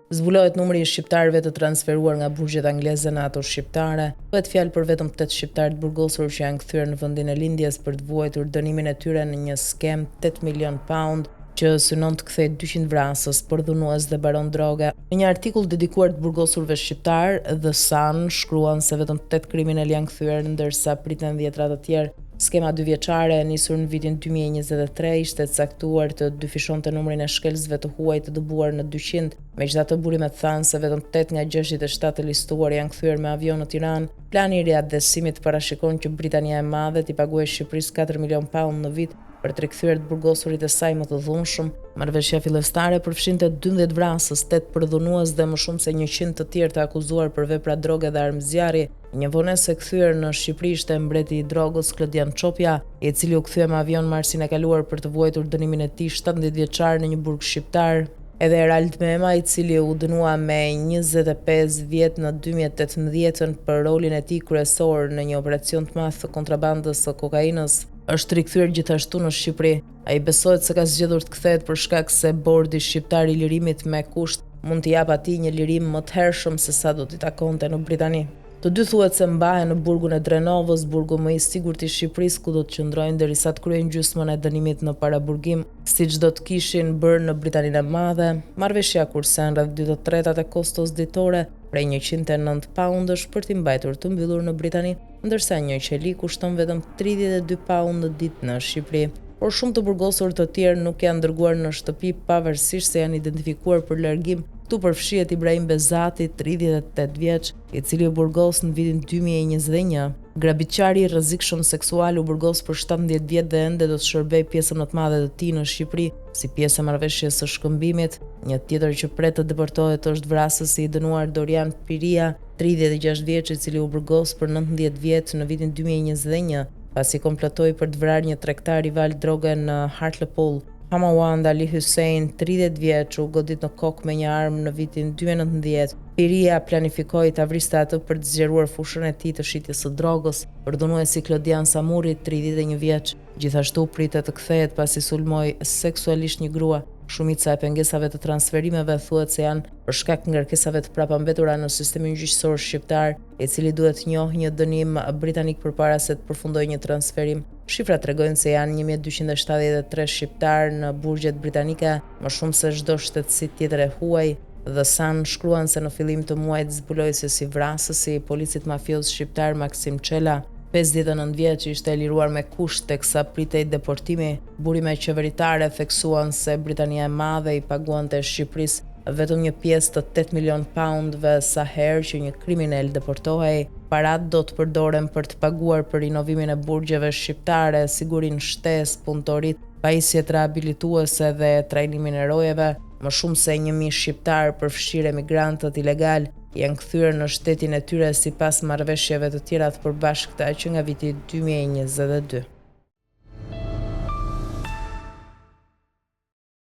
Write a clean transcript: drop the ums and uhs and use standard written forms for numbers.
Zbulohet numri i shqiptarëve të transferuar nga burgjet angleze në ato shqiptare. Bëhet fjalë për vetëm 8 shqiptarë të burgosur që janë kthyer në vendin e lindjes për të vuajtur dënimin e tyre në një skem 8 milion pound që synon të kthejë 200 vrasës, përdhunues dhe baron droge. Në një artikull dedikuar të burgosurve shqiptar, The Sun shkruan se vetëm 8 kriminal janë kthyer ndërsa priten 10 të tjerë. Skema 2 vjeçare e nisur në vitin 2023 ishte caktuar të dyfishonte numrin e shkelësve të huaj të dëbuar në 200, megjithatë burimet thanë se vetëm 8 nga 67 të listuar janë kthyer me avion në Tiranë. Plani i riadhesimit parashikon që Britania e Madhe t'i paguajë Shqipërisë 4 milion pound në vit për të rikthyer të burgosurit e saj më të dhunshëm. Marrëveshja fillestare përfshinte 12 vrasës, 8 përdhunues dhe më shumë se 100 të tjerë të akuzuar për vepra droge dhe armëzjarri. Një vonesë e kthyer në Shqipëri ishte mbreti i drogës Klodian Çopja, i cili u kthye me avion marsin e kaluar për të vuajtur dënimin e tij 17 vjeçar në një burg shqiptar. Edhe Erald Mema, i cili u dënua me 25 vjet në 2018 për rolin e tij kryesor në një operacion të madh të kontrabandës së kokainës, është rikthyer gjithashtu në Shqipëri. Ai besohet se ka zgjedhur të kthehet për shkak se bordi shqiptar i lirimit me kusht mund t'i jap atij një lirim më të hershëm se sa do t'i takonte në Britani. Të dy thuhet se mbahen në burgun e Drenovës, burgu më i sigurt i Shqipërisë, ku do të qëndrojnë derisa të kryejnë gjysmën e dënimit në paraburgim, siç do të kishin bërë në Britaninë e Madhe. Marrëveshja kursen rreth 2/3 e kostos ditore, prej 109 poundësh për t'i mbajtur të mbyllur në Britani, ndërsa një qeli kushton vetëm 32 pound në ditë në Shqipëri. Por shumë të burgosur të tjerë nuk janë dërguar në shtëpi pavarësisht se janë identifikuar për largim. Këtu përfshihet Ibrahim Bezati, 38 vjeç, i cili u burgos në vitin 2021. Grabitqari i rrezikshëm seksual u burgos për 17 vjet dhe ende do të shërbejë pjesën më të madhe të tij në Shqipëri, si pjesë e marrëveshjes së shkëmbimit. Një tjetër që pret të deportohet është vrasësi i dënuar Dorian Piria, 36 vjeç, i cili u burgos për 19 vjet në vitin 2021. Pasi komplotoi për të vrarë një tregtar rival droge në Hartlepool. Hamawand Ali Hussein, 30 vjeç, u godit në kokë me një armë në vitin 2019. Piria planifikoi ta vriste atë për të zgjeruar fushën e tij të shitjes së drogës. Përdhunuesi Klodian Samuri, 31 vjeç, gjithashtu pritet të kthehet pasi sulmoi seksualisht një grua. Shumica e pengesave të transferimeve thuhet se janë për shkak të ngarkesave të prapambetura në sistemin gjyqësor shqiptar, i cili duhet të njohë një dënim britanik përpara se të përfundojë një transferim. Shifrat tregojnë se janë 1273 shqiptar në burgjet britanike, më shumë se çdo shtetësi tjetër e huaj. The Sun shkruan se në fillim të muajit zbuloi se si vrasësi i policit mafioz shqiptar Maksim Çela, 59 vjeç, ishte liruar me kusht teksa pritej deportimi. Burime qeveritare theksuan se Britania e Madhe i paguante Shqipërisë vetëm një pjesë të 8 milion poundëve sa herë që një kriminal deportohej. Parat do të përdoren për të paguar për rinovimin e burgjeve shqiptare, sigurinë shtesë, punëtorit, pajisjet rehabilituese dhe trajnimin e rojeve. Më shumë se 1000 shqiptar, përfshirë emigrantët ilegal, janë kthyer në shtetin e tyre sipas marrëveshjeve të tjera të përbashkëta që nga viti 2022.